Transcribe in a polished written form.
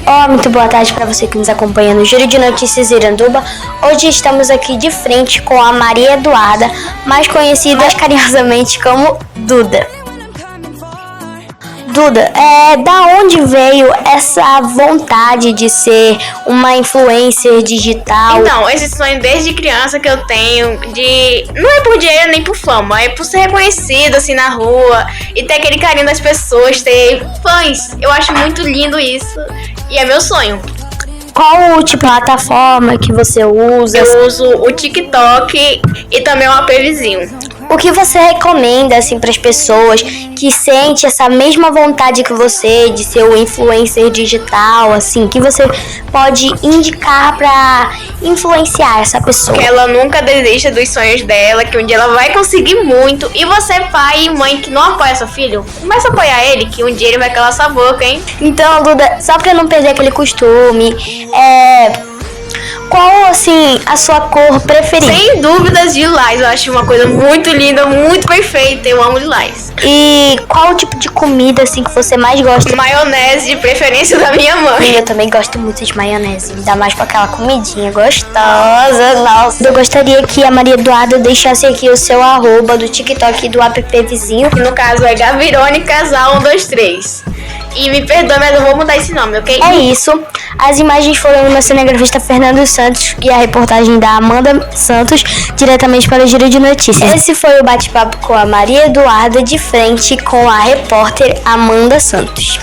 Olá, muito boa tarde para você que nos acompanha no Giro de Notícias Iranduba. Hoje estamos aqui de frente com a Maria Eduarda, mais conhecida carinhosamente como Duda. Duda, da onde veio essa vontade de ser uma influencer digital? Então, esse sonho desde criança que eu tenho de... Não é por dinheiro nem por fama, é por ser reconhecido assim na rua e ter aquele carinho das pessoas, ter fãs. Eu acho muito lindo isso e é meu sonho. Qual tipo de plataforma que você usa? Eu uso o TikTok e também o app Vizinho. O que você recomenda assim para as pessoas que sentem essa mesma vontade que você de ser um influencer digital, assim, que você pode indicar para influenciar essa pessoa? Que ela nunca desista dos sonhos dela, que um dia ela vai conseguir muito. E você, pai e mãe que não apoia seu filho, começa a apoiar ele, que um dia ele vai calar sua boca, hein? Então, Duda, só para não perder aquele costume, qual, assim, a sua cor preferida? Sem dúvidas, lilás. Eu acho uma coisa muito linda, muito perfeita. Eu amo lilás. E qual o tipo de comida, assim, que você mais gosta? Maionese, de preferência da minha mãe. Eu também gosto muito de maionese, ainda mais com aquela comidinha gostosa, nossa. Eu gostaria que a Maria Eduarda deixasse aqui o seu @ do TikTok e do app Vizinho. Que no caso é Gavirone Casal 123. E me perdoe, mas eu vou mudar esse nome, ok? É isso. As imagens foram do cinegrafista Fernando Santos e a reportagem da Amanda Santos, diretamente para o Giro de Notícias. Esse foi o bate-papo com a Maria Eduarda, de frente com a repórter Amanda Santos.